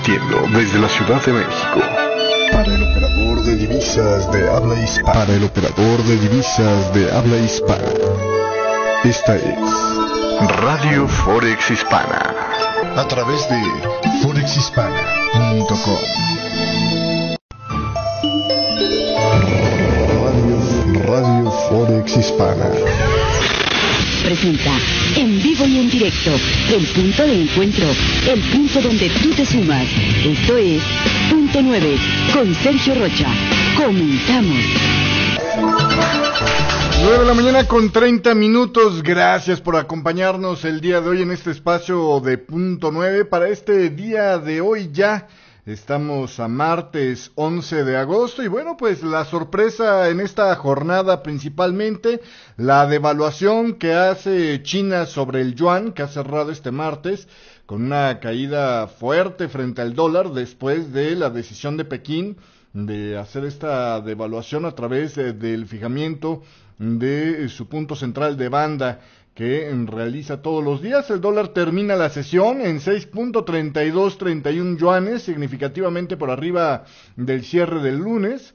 transmitiendo desde la Ciudad de México. Para el operador de divisas de habla hispana. Para el operador de divisas de habla hispana. Esta es Radio Forex Hispana. A través de forexhispana.com. Radio Forex Hispana presenta en vivo y en directo el punto de encuentro, el punto donde tú te sumas. Esto es Punto 9 con Sergio Rocha. Comenzamos. 9 de la mañana con 30 minutos. Gracias por acompañarnos el día de hoy en este espacio de Punto 9. Para este día de hoy ya estamos a martes 11 de agosto y bueno, pues la sorpresa en esta jornada principalmente la devaluación que hace China sobre el yuan, que ha cerrado este martes con una caída fuerte frente al dólar después de la decisión de Pekín de hacer esta devaluación a través del fijamiento de su punto central de banda que realiza todos los días. El dólar termina la sesión en 6.3231 yuanes, significativamente por arriba del cierre del lunes,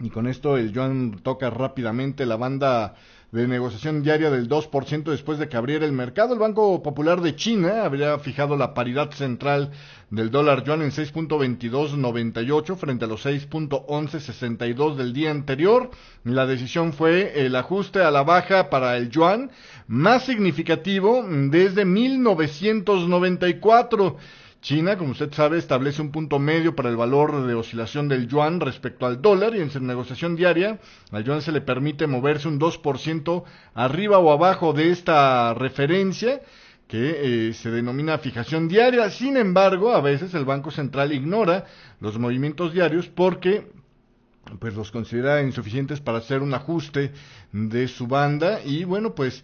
y con esto el yuan toca rápidamente la banda de negociación diaria del 2% después de que abriera el mercado. El Banco Popular de China habría fijado la paridad central del dólar yuan en 6.2298 frente a los 6.1162 del día anterior. La decisión fue el ajuste a la baja para el yuan más significativo desde 1994. China, como usted sabe, establece un punto medio para el valor de oscilación del yuan respecto al dólar y en su negociación diaria al yuan se le permite moverse un 2% arriba o abajo de esta referencia que se denomina fijación diaria. Sin embargo, a veces el Banco Central ignora los movimientos diarios porque pues los considera insuficientes para hacer un ajuste de su banda y bueno, pues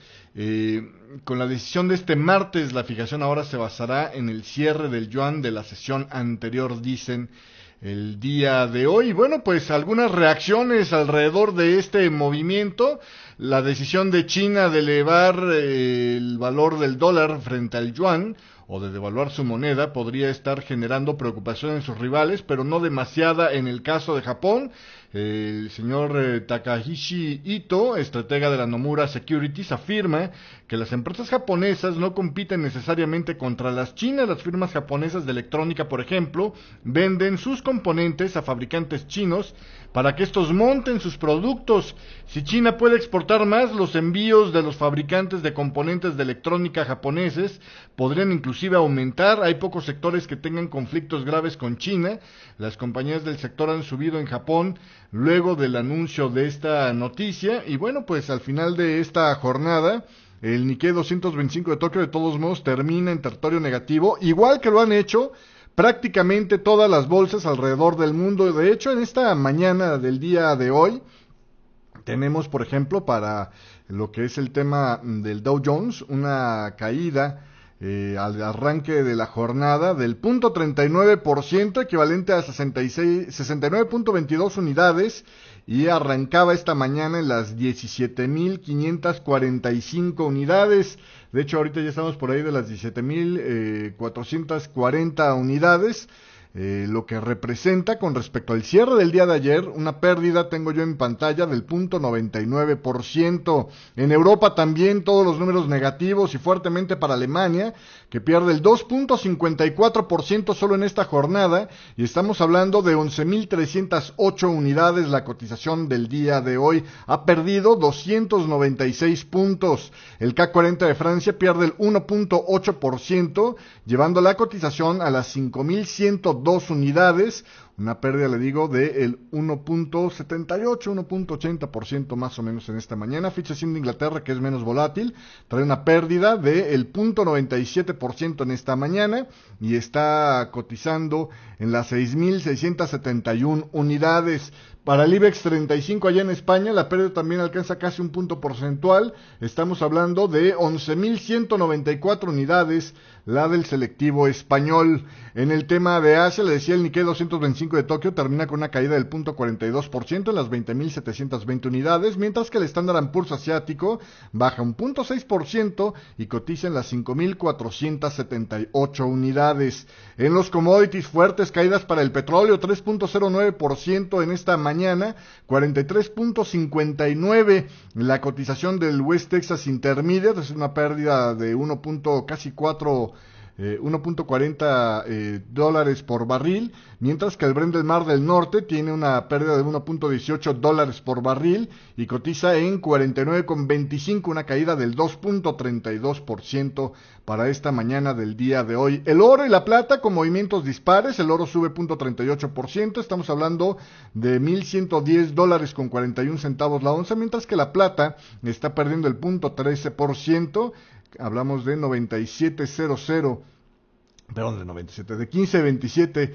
con la decisión de este martes la fijación ahora se basará en el cierre del yuan de la sesión anterior, dicen el día de hoy. Bueno, pues algunas reacciones alrededor de este movimiento. La decisión de China de elevar el valor del dólar frente al yuan o de devaluar su moneda podría estar generando preocupación en sus rivales, pero no demasiada en el caso de Japón. El señor Takahashi Ito, estratega de la Nomura Securities, afirma que las empresas japonesas no compiten necesariamente contra las chinas. Las firmas japonesas de electrónica, por ejemplo, venden sus componentes a fabricantes chinos para que estos monten sus productos. Si China puede exportar más, los envíos de los fabricantes de componentes de electrónica japoneses podrían inclusive aumentar. Hay pocos sectores que tengan conflictos graves con China. Las compañías del sector han subido en Japón luego del anuncio de esta noticia. Y bueno, pues al final de esta jornada el Nikkei 225 de Tokio de todos modos termina en territorio negativo, igual que lo han hecho prácticamente todas las bolsas alrededor del mundo. De hecho, en esta mañana del día de hoy tenemos, por ejemplo, para lo que es el tema del Dow Jones, una caída al arranque de la jornada del 0.39%, equivalente a 69.22 unidades, y arrancaba esta mañana en las 17.545 unidades. De hecho, ahorita ya estamos por ahí de las 17.440 unidades. Lo que representa con respecto al cierre del día de ayer una pérdida, tengo yo en pantalla, del 0.99%. En Europa también todos los números negativos y fuertemente para Alemania, que pierde el 2.54% solo en esta jornada, y estamos hablando de 11.308 unidades. La cotización del día de hoy ha perdido 296 puntos. El CAC 40 de Francia pierde el 1.8%, llevando la cotización a las 5.102 unidades, una pérdida, le digo, del 1.78, 1.80% más o menos en esta mañana. Fitch de Inglaterra, que es menos volátil, trae una pérdida del 0.97% en esta mañana y está cotizando en las 6.671 unidades. Para el IBEX 35 allá en España, la pérdida también alcanza casi un punto porcentual. Estamos hablando de 11.194 unidades, la del selectivo español. En el tema de Asia, le decía, el Nikkei 225 de Tokio termina con una caída del 0.42% en las 20.720 unidades, mientras que el Standard & Poor's asiático baja un 0.6% y cotiza en las 5.478 unidades. En los commodities, fuertes caídas para el petróleo, 3.09% en esta mañana, 43.59 la cotización del West Texas Intermediate, es una pérdida de 1.40 dólares por barril, mientras que el Brent del Mar del Norte tiene una pérdida de 1.18 dólares por barril y cotiza en 49.25, una caída del 2.32% para esta mañana del día de hoy. El oro y la plata con movimientos dispares, el oro sube 0.38%, estamos hablando de 1.110 dólares con 41 centavos la onza, mientras que la plata está perdiendo el 0.13%, hablamos de 15.27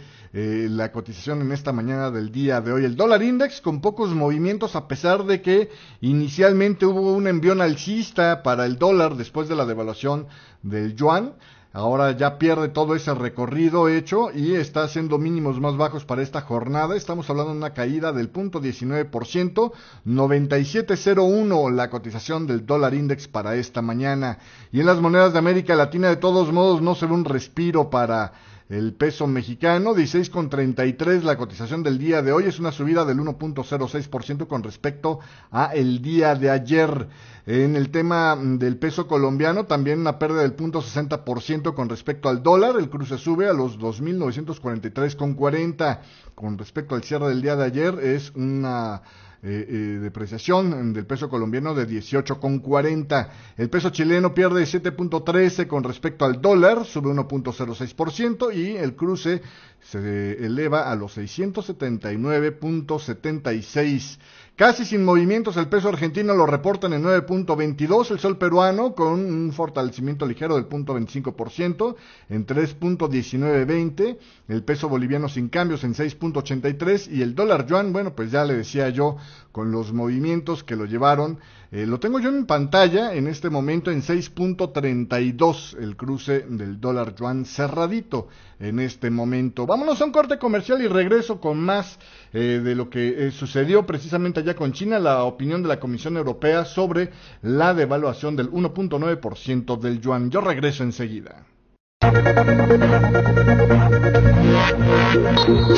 la cotización en esta mañana del día de hoy. El dólar index con pocos movimientos, a pesar de que inicialmente hubo un envión alcista para el dólar después de la devaluación del yuan. Ahora ya pierde todo ese recorrido hecho y está haciendo mínimos más bajos para esta jornada. Estamos hablando de una caída del 0.19%, 97.01 la cotización del dólar index para esta mañana. Y en las monedas de América Latina, de todos modos, no se ve un respiro para el peso mexicano, 16.33 la cotización del día de hoy, es una subida del 1.06% con respecto a el día de ayer. En el tema del peso colombiano, también una pérdida del 0.60% con respecto al dólar, el cruce sube a los 2.943.40. Con respecto al cierre del día de ayer, es una depreciación del peso colombiano de 18.40. El peso chileno pierde 7.13 con respecto al dólar, sube 1.06% y el cruce se eleva a los 679.76. Casi sin movimientos, el peso argentino lo reportan en 9.22, el sol peruano con un fortalecimiento ligero del 0.25% en 3.1920, el peso boliviano sin cambios en 6.83 y el dólar yuan, bueno, pues ya le decía yo, con los movimientos que lo llevaron, lo tengo yo en pantalla en este momento en 6.32 el cruce del dólar yuan cerradito en este momento. Vámonos a un corte comercial y regreso con más de lo que sucedió precisamente allá con China, la opinión de la Comisión Europea sobre la devaluación del 1.9% del yuan. Yo regreso enseguida.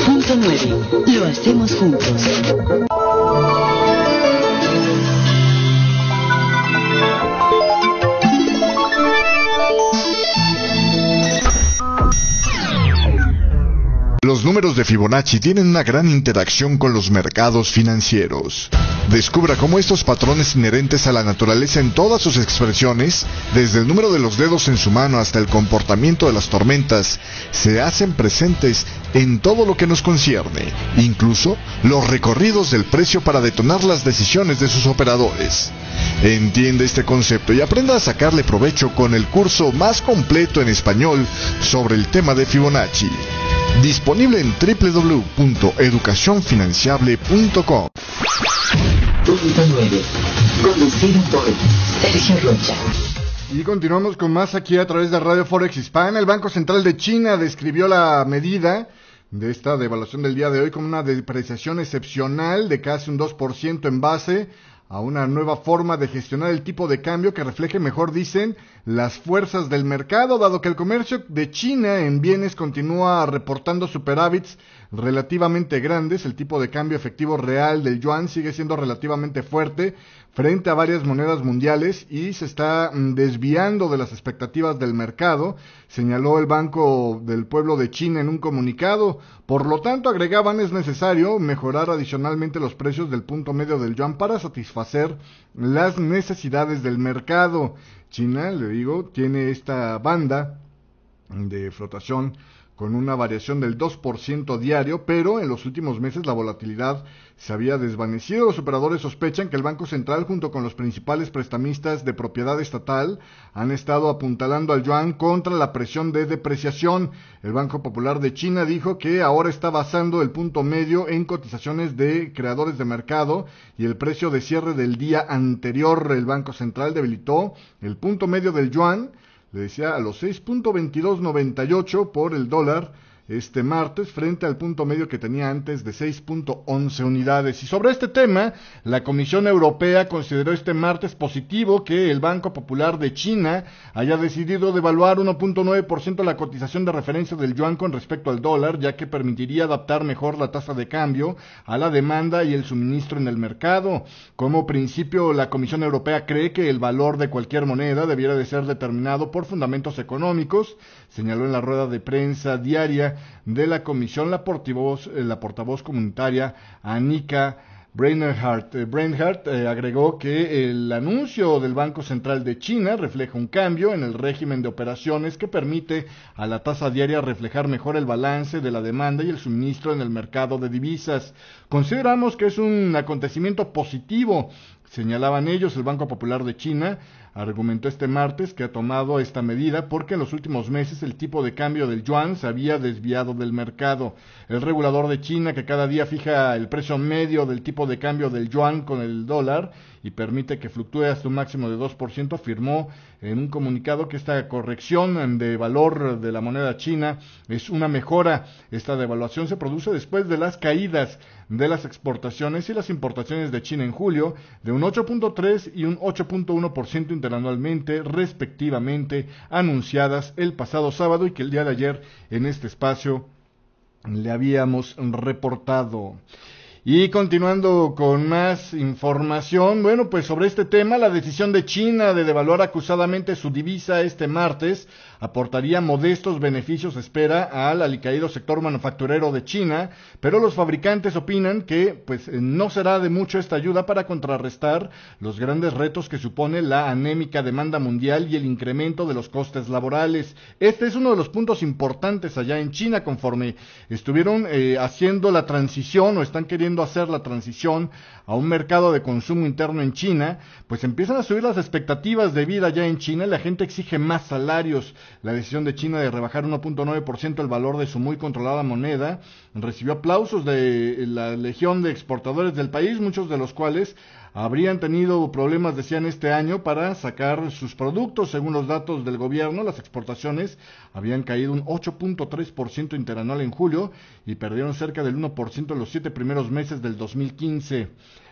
Punto 9. Lo hacemos juntos. Los números de Fibonacci tienen una gran interacción con los mercados financieros. Descubra cómo estos patrones inherentes a la naturaleza en todas sus expresiones, desde el número de los dedos en su mano hasta el comportamiento de las tormentas, se hacen presentes en todo lo que nos concierne, incluso los recorridos del precio para detonar las decisiones de sus operadores. Entiende este concepto y aprenda a sacarle provecho con el curso más completo en español sobre el tema de Fibonacci. Disponible en www.educacionfinanciable.com. Punto 9. Conducido por Sergio Rocha. Y continuamos con más aquí a través de Radio Forex Hispana. El Banco Central de China describió la medida de esta devaluación del día de hoy como una depreciación excepcional de casi un 2% en base a una nueva forma de gestionar el tipo de cambio que refleje mejor, dicen, las fuerzas del mercado, dado que el comercio de China en bienes continúa reportando superávits relativamente grandes. El tipo de cambio efectivo real del yuan sigue siendo relativamente fuerte frente a varias monedas mundiales y se está desviando de las expectativas del mercado, señaló el Banco del Pueblo de China en un comunicado. Por lo tanto, agregaban, es necesario mejorar adicionalmente los precios del punto medio del yuan para satisfacer las necesidades del mercado. China, le digo, tiene esta banda de flotación con una variación del 2% diario, pero en los últimos meses la volatilidad se había desvanecido. Los operadores sospechan que el Banco Central, junto con los principales prestamistas de propiedad estatal, han estado apuntalando al yuan contra la presión de depreciación. El Banco Popular de China dijo que ahora está basando el punto medio en cotizaciones de creadores de mercado y el precio de cierre del día anterior. El Banco Central debilitó el punto medio del yuan, le decía, a los 6.2298 por el dólar este martes, frente al punto medio que tenía antes de 6.11 unidades. Y sobre este tema, la Comisión Europea consideró este martes positivo que el Banco Popular de China haya decidido devaluar 1.9% la cotización de referencia del yuan con respecto al dólar, ya que permitiría adaptar mejor la tasa de cambio a la demanda y el suministro en el mercado. Como principio, la Comisión Europea cree que el valor de cualquier moneda debiera de ser determinado por fundamentos económicos, señaló en la rueda de prensa diaria de la Comisión la portavoz comunitaria Annika Breinhardt. Agregó que el anuncio del Banco Central de China refleja un cambio en el régimen de operaciones que permite a la tasa diaria reflejar mejor el balance de la demanda y el suministro en el mercado de divisas. Consideramos que es un acontecimiento positivo, señalaban ellos. El Banco Popular de China argumentó este martes que ha tomado esta medida porque en los últimos meses el tipo de cambio del yuan se había desviado del mercado. El regulador de China, que cada día fija el precio medio del tipo de cambio del yuan con el dólar y permite que fluctúe hasta un máximo de 2%, afirmó en un comunicado que esta corrección de valor de la moneda china es una mejora. Esta devaluación se produce después de las caídas de las exportaciones y las importaciones de China en julio de un 8.3 y un 8.1% interanualmente, respectivamente, anunciadas el pasado sábado y que el día de ayer en este espacio le habíamos reportado. Y continuando con más información, bueno, pues sobre este tema, la decisión de China de devaluar acusadamente su divisa este martes aportaría modestos beneficios, espera, al alicaído sector manufacturero de China, pero los fabricantes opinan que pues no será de mucho esta ayuda para contrarrestar los grandes retos que supone la anémica demanda mundial y el incremento de los costes laborales. Este es uno de los puntos importantes allá en China, conforme estuvieron haciendo la transición o están queriendo hacer la transición a un mercado de consumo interno en China, pues empiezan a subir las expectativas de vida allá en China y la gente exige más salarios. La decisión de China de rebajar 1.9% el valor de su muy controlada moneda recibió aplausos de la legión de exportadores del país, muchos de los cuales habrían tenido problemas, decían, este año para sacar sus productos. Según los datos del gobierno, las exportaciones habían caído un 8.3% interanual en julio y perdieron cerca del 1% en los 7 primeros meses del 2015.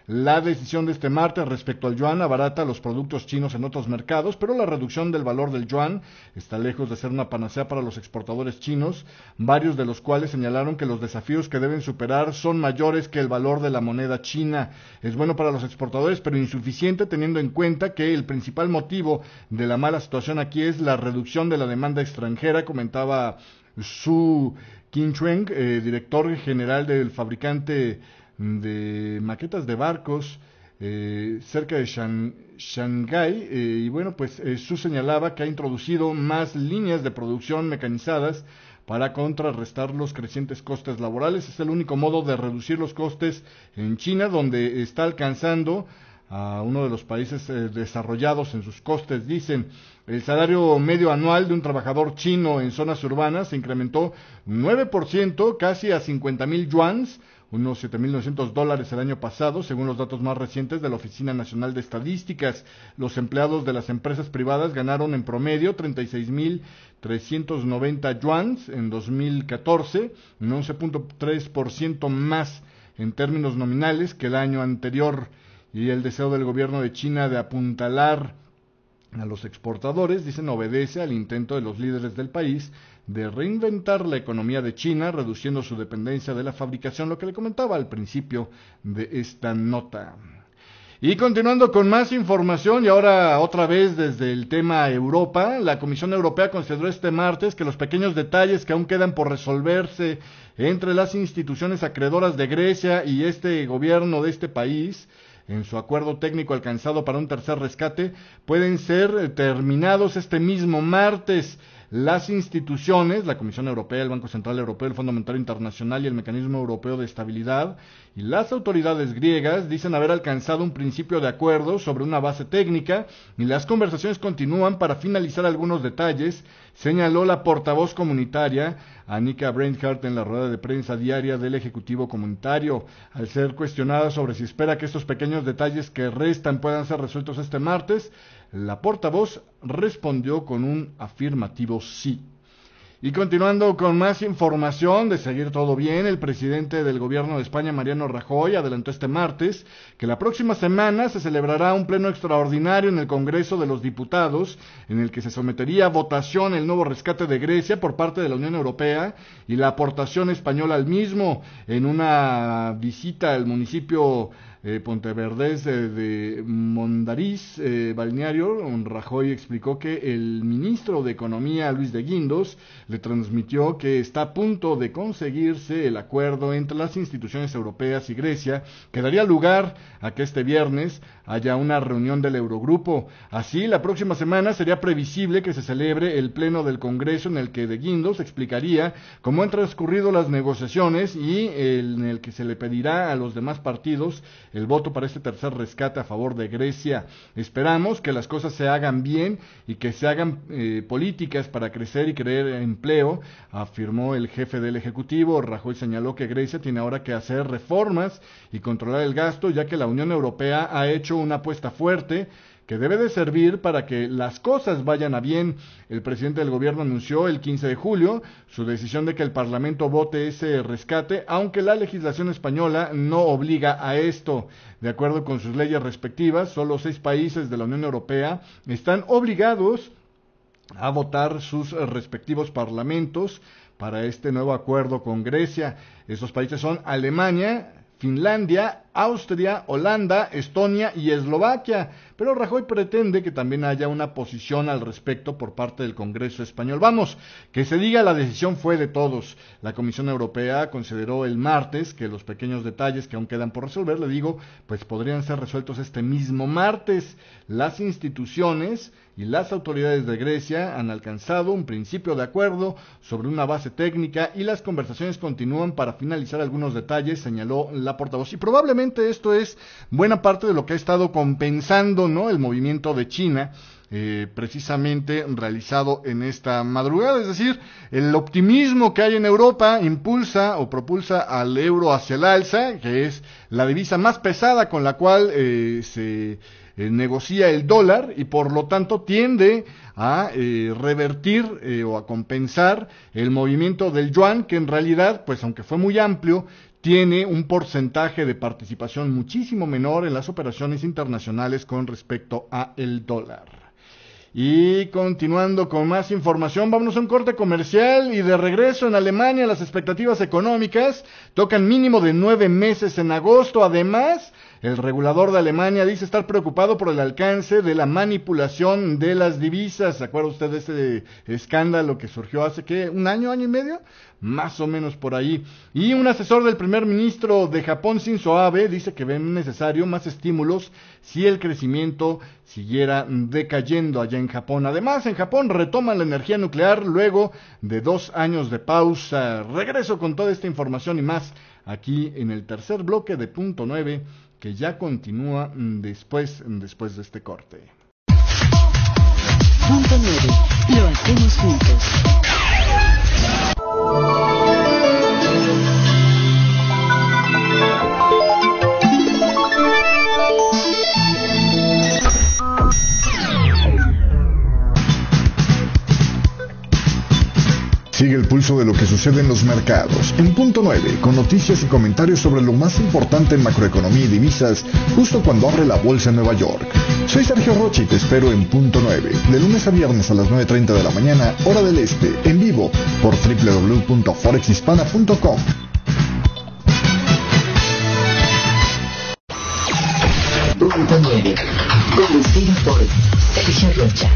La decisión de este martes respecto al yuan abarata los productos chinos en otros mercados, pero la reducción del valor del yuan está lejos de ser una panacea para los exportadores chinos, varios de los cuales señalaron que los desafíos que deben superar son mayores que el valor de la moneda china. Es bueno para los exportadores, pero insuficiente teniendo en cuenta que el principal motivo de la mala situación aquí es la reducción de la demanda extranjera, comentaba Su Qinchuan, director general del fabricante de maquetas de barcos cerca de Shanghái, y bueno, pues Su señalaba que ha introducido más líneas de producción mecanizadas para contrarrestar los crecientes costes laborales. Es el único modo de reducir los costes en China, donde está alcanzando a uno de los países desarrollados en sus costes. Dicen, el salario medio anual de un trabajador chino en zonas urbanas se incrementó 9%, casi a 50,000 yuans, unos $7,900 el año pasado, según los datos más recientes de la Oficina Nacional de Estadísticas. Los empleados de las empresas privadas ganaron en promedio 36,390 yuans en 2014, un 11.3% más en términos nominales que el año anterior. Y el deseo del gobierno de China de apuntalar a los exportadores, dicen, obedece al intento de los líderes del país de reinventar la economía de China, reduciendo su dependencia de la fabricación, lo que le comentaba al principio de esta nota. Y continuando con más información, y ahora otra vez desde el tema Europa, la Comisión Europea consideró este martes que los pequeños detalles que aún quedan por resolverse entre las instituciones acreedoras de Grecia y este gobierno de este país, en su acuerdo técnico alcanzado para un tercer rescate, pueden ser terminados este mismo martes. las instituciones, la Comisión Europea, el Banco Central Europeo, el Fondo Monetario Internacional y el Mecanismo Europeo de Estabilidad, y las autoridades griegas dicen haber alcanzado un principio de acuerdo sobre una base técnica y las conversaciones continúan para finalizar algunos detalles, señaló la portavoz comunitaria Annika Breinhardt en la rueda de prensa diaria del Ejecutivo Comunitario. Al ser cuestionada sobre si espera que estos pequeños detalles que restan puedan ser resueltos este martes, la portavoz respondió con un afirmativo sí. Y continuando con más información, de seguir todo bien, el presidente del gobierno de España, Mariano Rajoy, adelantó este martes que la próxima semana se celebrará un pleno extraordinario en el Congreso de los Diputados, en el que se sometería a votación el nuevo rescate de Grecia por parte de la Unión Europea y la aportación española al mismo. En una visita al municipio Ponteverdés de Mondariz, balneario, Rajoy explicó que el ministro de Economía, Luis de Guindos, le transmitió que está a punto de conseguirse el acuerdo entre las instituciones europeas y Grecia, que daría lugar a que este viernes haya una reunión del Eurogrupo. Así, la próxima semana sería previsible que se celebre el pleno del Congreso en el que de Guindos explicaría cómo han transcurrido las negociaciones y en el que se le pedirá a los demás partidos el voto para este tercer rescate a favor de Grecia. Esperamos que las cosas se hagan bien y que se hagan políticas para crecer y crear empleo, afirmó el jefe del Ejecutivo. Rajoy señaló que Grecia tiene ahora que hacer reformas y controlar el gasto, ya que la Unión Europea ha hecho una apuesta fuerte que debe de servir para que las cosas vayan a bien. El presidente del gobierno anunció el 15 de julio su decisión de que el Parlamento vote ese rescate, aunque la legislación española no obliga a esto. De acuerdo con sus leyes respectivas, solo 6 países de la Unión Europea están obligados a votar sus respectivos parlamentos para este nuevo acuerdo con Grecia. Esos países son Alemania, Finlandia, Austria, Holanda, Estonia y Eslovaquia, pero Rajoy pretende que también haya una posición al respecto por parte del Congreso español. Vamos, que se diga, la decisión fue de todos. La Comisión Europea consideró el martes que los pequeños detalles que aún quedan por resolver, pues podrían ser resueltos este mismo martes. Las instituciones y las autoridades de Grecia han alcanzado un principio de acuerdo sobre una base técnica y las conversaciones continúan para finalizar algunos detalles, señaló la portavoz. Y probablemente esto es buena parte de lo que ha estado compensando, ¿no?, el movimiento de China, precisamente realizado en esta madrugada. Es decir, el optimismo que hay en Europa impulsa o propulsa al euro hacia el alza, que es la divisa más pesada con la cual se negocia el dólar, y por lo tanto tiende a revertir o a compensar el movimiento del yuan, que en realidad, pues aunque fue muy amplio, tiene un porcentaje de participación muchísimo menor en las operaciones internacionales con respecto a el dólar. Y continuando con más información, vámonos a un corte comercial y de regreso. En Alemania las expectativas económicas tocan mínimo de 9 meses en agosto. Además, el regulador de Alemania dice estar preocupado por el alcance de la manipulación de las divisas. ¿Se acuerda usted de ese escándalo que surgió hace, un año y medio? Más o menos por ahí. Y un asesor del primer ministro de Japón, Shinzo Abe, dice que ven necesario más estímulos si el crecimiento siguiera decayendo allá en Japón. Además, en Japón retoman la energía nuclear luego de 2 años de pausa. Regreso con toda esta información y más aquí en el tercer bloque de Punto 9, que ya continúa después de este corte. Punto 9. Lo hacemos juntos. Sigue el pulso de lo que sucede en los mercados. En Punto 9, con noticias y comentarios sobre lo más importante en macroeconomía y divisas, justo cuando abre la bolsa en Nueva York. Soy Sergio Rocha y te espero en Punto 9, de lunes a viernes a las 9:30 de la mañana, hora del este, en vivo, por www.forexhispana.com. Punto 9, conducido por Sergio Rocha.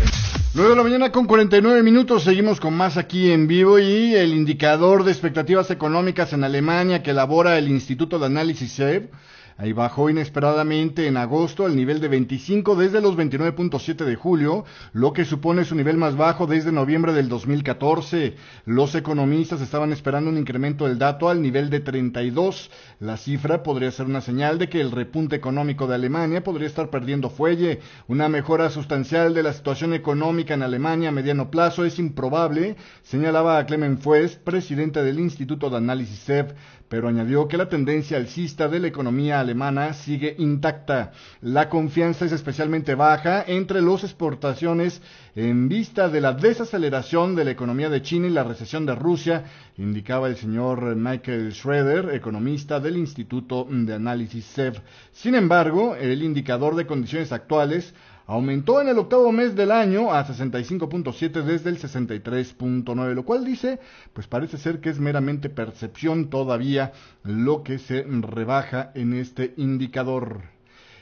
9 de la mañana con 49 minutos, seguimos con más aquí en vivo. Y el indicador de expectativas económicas en Alemania que elabora el Instituto de Análisis SEB Ahí bajó inesperadamente en agosto al nivel de 25 desde los 29.7 de julio, lo que supone su nivel más bajo desde noviembre del 2014. Los economistas estaban esperando un incremento del dato al nivel de 32. La cifra podría ser una señal de que el repunte económico de Alemania podría estar perdiendo fuelle. Una mejora sustancial de la situación económica en Alemania a mediano plazo es improbable, señalaba Clement Fuest, presidente del Instituto de Análisis SEB, pero añadió que la tendencia alcista de la economía alemana sigue intacta. La confianza es especialmente baja entre las exportaciones en vista de la desaceleración de la economía de China y la recesión de Rusia, indicaba el señor Michael Schroeder, economista del Instituto de Análisis SEB. Sin embargo, el indicador de condiciones actuales aumentó en el octavo mes del año a 65.7 desde el 63.9, lo cual dice, pues parece ser que es meramente percepción todavía lo que se rebaja en este indicador.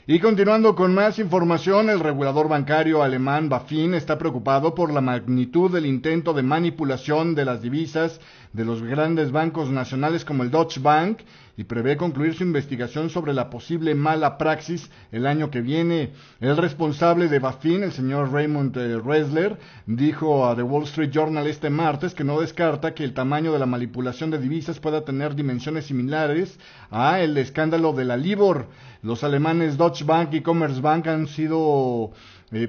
Y continuando con más información, el regulador bancario alemán BaFin está preocupado por la magnitud del intento de manipulación de las divisas de los grandes bancos nacionales como el Deutsche Bank y prevé concluir su investigación sobre la posible mala praxis el año que viene. El responsable de BaFin, el señor Raymond Ressler, dijo a The Wall Street Journal este martes que no descarta que el tamaño de la manipulación de divisas pueda tener dimensiones similares a el escándalo de la Libor. Los alemanes Deutsche Bank y Commerzbank han sido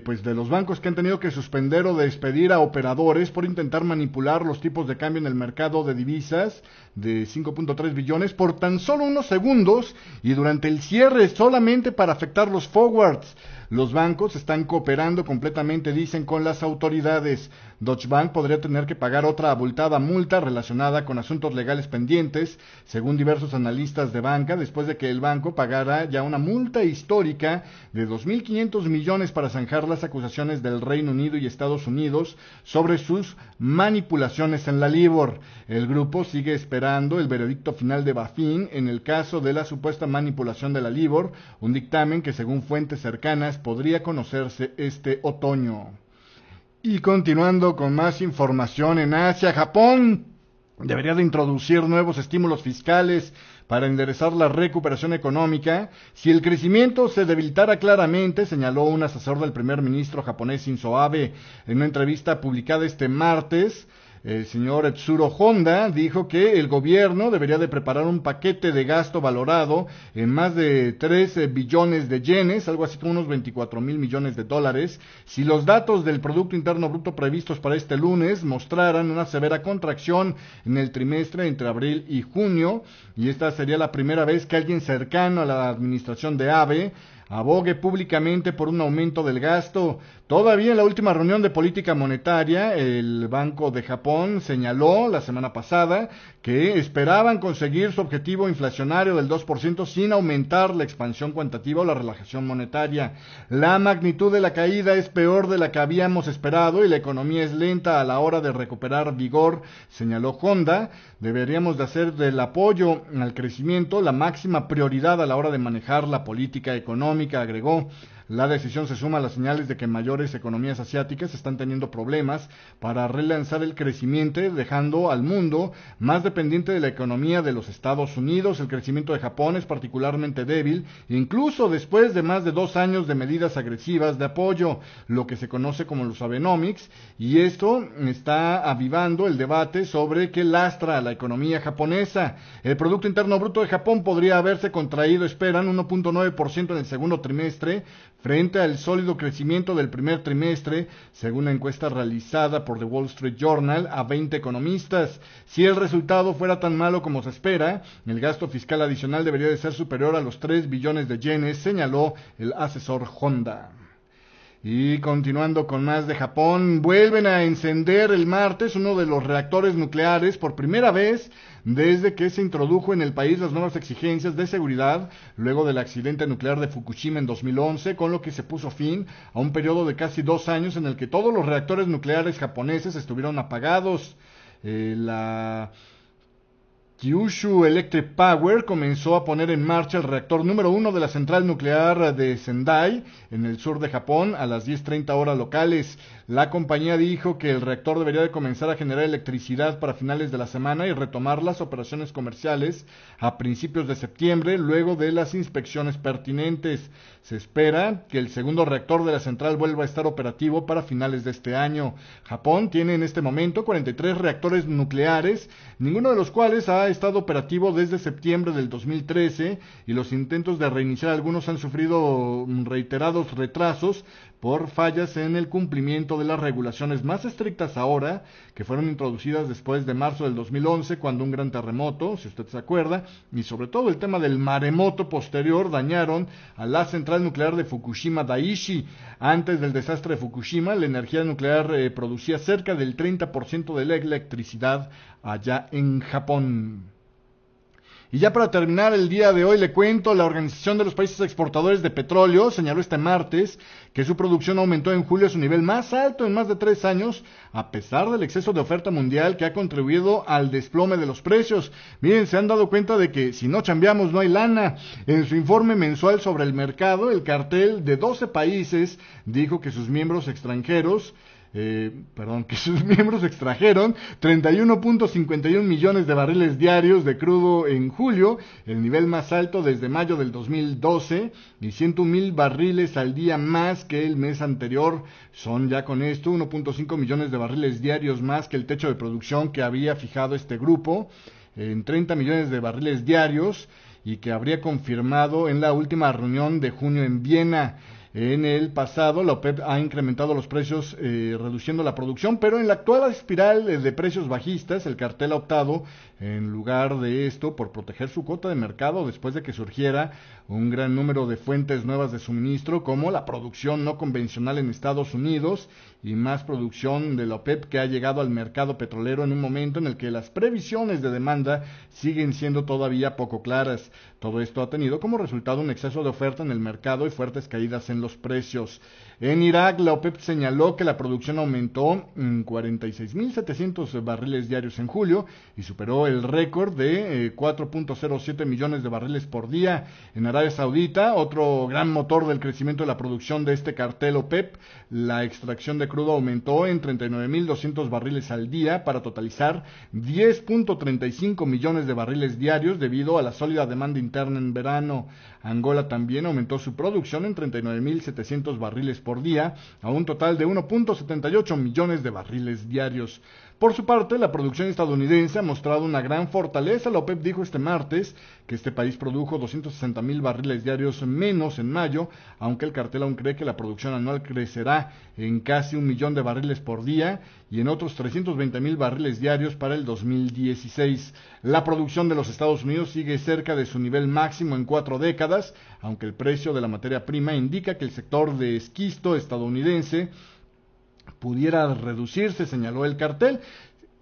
pues de los bancos que han tenido que suspender o despedir a operadores por intentar manipular los tipos de cambio en el mercado de divisas de 5.3 billones por tan solo unos segundos y durante el cierre solamente para afectar los forwards. Los bancos están cooperando completamente, dicen, con las autoridades. Deutsche Bank podría tener que pagar otra abultada multa relacionada con asuntos legales pendientes, según diversos analistas de banca, después de que el banco pagara ya una multa histórica de 2.500 millones para zanjar las acusaciones del Reino Unido y Estados Unidos sobre sus manipulaciones en la Libor. El grupo sigue esperando el veredicto final de BaFin en el caso de la supuesta manipulación de la Libor, un dictamen que según fuentes cercanas podría conocerse este otoño. Y continuando con más información en Asia, Japón debería de introducir nuevos estímulos fiscales para enderezar la recuperación económica. Si el crecimiento se debilitara claramente, señaló un asesor del primer ministro japonés Shinzo Abe en una entrevista publicada este martes. El señor Etsuro Honda dijo que el gobierno debería de preparar un paquete de gasto valorado en más de 3 billones de yenes, algo así como unos 24,000 millones de dólares, si los datos del Producto Interno Bruto previstos para este lunes mostraran una severa contracción en el trimestre entre abril y junio, y esta sería la primera vez que alguien cercano a la administración de Abe abogue públicamente por un aumento del gasto. Todavía en la última reunión de política monetaria, el Banco de Japón señaló la semana pasada que esperaban conseguir su objetivo inflacionario del 2% sin aumentar la expansión cuantitativa o la relajación monetaria. La magnitud de la caída es peor de la que habíamos esperado y la economía es lenta a la hora de recuperar vigor, señaló Honda. Deberíamos de hacer del apoyo al crecimiento la máxima prioridad a la hora de manejar la política económica, agregó. La decisión se suma a las señales de que mayores economías asiáticas están teniendo problemas para relanzar el crecimiento, dejando al mundo más dependiente de la economía de los Estados Unidos. El crecimiento de Japón es particularmente débil, incluso después de más de 2 años de medidas agresivas de apoyo, lo que se conoce como los Abenomics, y esto está avivando el debate sobre qué lastra a la economía japonesa. El Producto Interno Bruto de Japón podría haberse contraído, esperan, 1.9% en el segundo trimestre, frente al sólido crecimiento del primer trimestre, según una encuesta realizada por The Wall Street Journal a 20 economistas. Si el resultado fuera tan malo como se espera, el gasto fiscal adicional debería de ser superior a los 3 billones de yenes, señaló el asesor Honda. Y continuando con más de Japón, vuelven a encender el martes uno de los reactores nucleares por primera vez desde que se introdujo en el país las nuevas exigencias de seguridad luego del accidente nuclear de Fukushima en 2011, con lo que se puso fin a un periodo de casi 2 años en el que todos los reactores nucleares japoneses estuvieron apagados. Kyushu Electric Power comenzó a poner en marcha el reactor número 1 de la central nuclear de Sendai, en el sur de Japón, a las 10:30 horas locales. La compañía dijo que el reactor debería de comenzar a generar electricidad para finales de la semana y retomar las operaciones comerciales a principios de septiembre, luego de las inspecciones pertinentes. Se espera que el segundo reactor de la central vuelva a estar operativo para finales de este año. Japón tiene en este momento 43 reactores nucleares, ninguno de los cuales ha estado operativo desde septiembre del 2013, y los intentos de reiniciar algunos han sufrido reiterados retrasos por fallas en el cumplimiento de las regulaciones más estrictas ahora, que fueron introducidas después de marzo del 2011, cuando un gran terremoto, si usted se acuerda, y sobre todo el tema del maremoto posterior, dañaron a la central nuclear de Fukushima Daiichi. Antes del desastre de Fukushima, la energía nuclear producía cerca del 30% de la electricidad allá en Japón. Y ya para terminar el día de hoy le cuento, la Organización de los Países Exportadores de Petróleo señaló este martes que su producción aumentó en julio a su nivel más alto en más de 3 años, a pesar del exceso de oferta mundial que ha contribuido al desplome de los precios. Miren, se han dado cuenta de que si no chambeamos no hay lana. En su informe mensual sobre el mercado, el cartel de 12 países dijo que sus miembros extrajeron 31.51 millones de barriles diarios de crudo en julio, el nivel más alto desde mayo del 2012, y 101,000 barriles al día más que el mes anterior. Son ya con esto 1.5 millones de barriles diarios más que el techo de producción que había fijado este grupo en 30 millones de barriles diarios, y que habría confirmado en la última reunión de junio en Viena. En el pasado, la OPEP ha incrementado los precios reduciendo la producción, pero en la actual espiral de precios bajistas, el cartel ha optado, en lugar de esto, por proteger su cuota de mercado después de que surgiera un gran número de fuentes nuevas de suministro, como la producción no convencional en Estados Unidos y más producción de la OPEP que ha llegado al mercado petrolero en un momento en el que las previsiones de demanda siguen siendo todavía poco claras. Todo esto ha tenido como resultado un exceso de oferta en el mercado y fuertes caídas en los precios. En Irak, la OPEP señaló que la producción aumentó en 46.700 barriles diarios en julio y superó el récord de 4.07 millones de barriles por día. En Arabia Saudita, otro gran motor del crecimiento de la producción de este cartel OPEP, la extracción de crudo aumentó en 39.200 barriles al día para totalizar 10.35 millones de barriles diarios debido a la sólida demanda interna en verano. Angola también aumentó su producción en 39.700 barriles por día, a un total de 1.78 millones de barriles diarios. Por su parte, la producción estadounidense ha mostrado una gran fortaleza. La OPEP dijo este martes que este país produjo 260,000 barriles diarios menos en mayo, aunque el cartel aún cree que la producción anual crecerá en casi 1 millón de barriles por día y en otros 320,000 barriles diarios para el 2016. La producción de los Estados Unidos sigue cerca de su nivel máximo en 4 décadas, aunque el precio de la materia prima indica que el sector de esquisto estadounidense pudiera reducirse, señaló el cartel.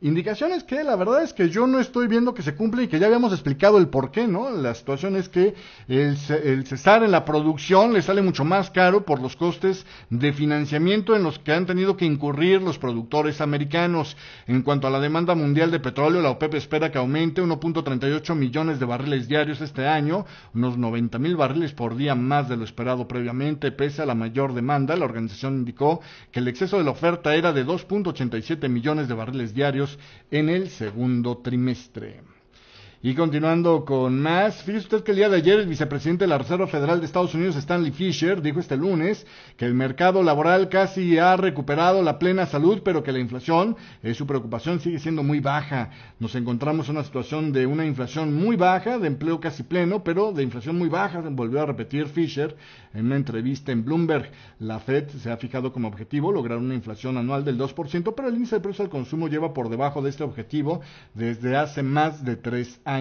Indicaciones que la verdad es que yo no estoy viendo que se cumplen y que ya habíamos explicado el por qué, ¿no? La situación es que el cesar en la producción le sale mucho más caro por los costes de financiamiento en los que han tenido que incurrir los productores americanos. En cuanto a la demanda mundial de petróleo, la OPEP espera que aumente 1.38 millones de barriles diarios este año, unos 90,000 barriles por día más de lo esperado previamente. Pese a la mayor demanda, la organización indicó que el exceso de la oferta era de 2.87 millones de barriles diarios en el segundo trimestre. Y continuando con más, fíjese usted que el día de ayer el vicepresidente de la Reserva Federal de Estados Unidos, Stanley Fischer, dijo este lunes que el mercado laboral casi ha recuperado la plena salud, pero que la inflación, su preocupación, sigue siendo muy baja. Nos encontramos en una situación de una inflación muy baja, de empleo casi pleno, pero de inflación muy baja, volvió a repetir Fischer en una entrevista en Bloomberg. La Fed se ha fijado como objetivo lograr una inflación anual del 2%, pero el índice de precios al consumo lleva por debajo de este objetivo desde hace más de 3 años.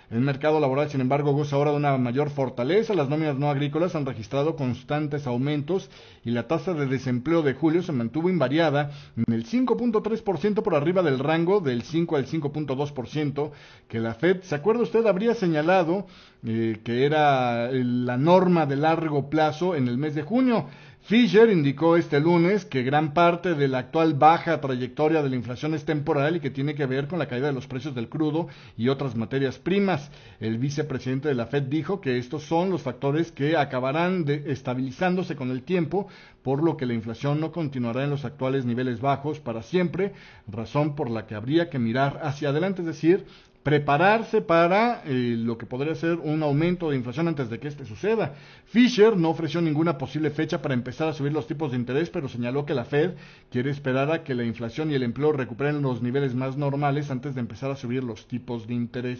El mercado laboral, sin embargo, goza ahora de una mayor fortaleza. Las nóminas no agrícolas han registrado constantes aumentos y la tasa de desempleo de julio se mantuvo invariada en el 5.3% por arriba del rango del 5 al 5.2% que la Fed, ¿se acuerda usted?, habría señalado que era la norma de largo plazo en el mes de junio. Fisher indicó este lunes que gran parte de la actual baja trayectoria de la inflación es temporal y que tiene que ver con la caída de los precios del crudo y otras materias primas. El vicepresidente de la Fed dijo que estos son los factores que acabarán estabilizándose con el tiempo, por lo que la inflación no continuará en los actuales niveles bajos para siempre, razón por la que habría que mirar hacia adelante, es decir, prepararse para lo que podría ser un aumento de inflación antes de que este suceda. Fisher no ofreció ninguna posible fecha para empezar a subir los tipos de interés, pero señaló que la Fed quiere esperar a que la inflación y el empleo recuperen los niveles más normales antes de empezar a subir los tipos de interés.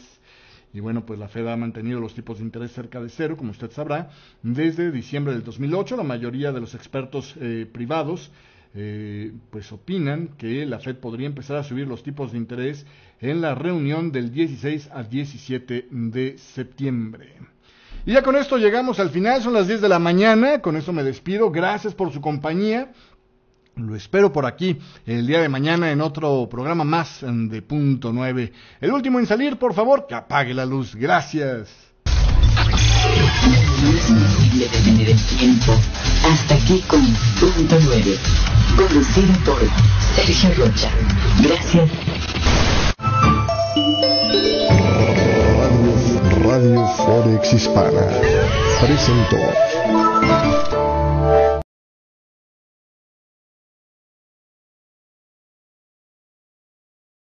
Y bueno, pues la Fed ha mantenido los tipos de interés cerca de cero, como usted sabrá, desde diciembre del 2008. La mayoría de los expertos privados pues opinan que la Fed podría empezar a subir los tipos de interés en la reunión del 16 al 17 de septiembre. Y ya con esto llegamos al final, son las 10 de la mañana, con esto me despido, gracias por su compañía, lo espero por aquí el día de mañana en otro programa más de Punto 9. El último en salir, por favor, que apague la luz, gracias. No es imposible detener el tiempo. Hasta aquí con Punto 9. Conducido por Sergio Rocha. Gracias. Radio Forex Hispana presentó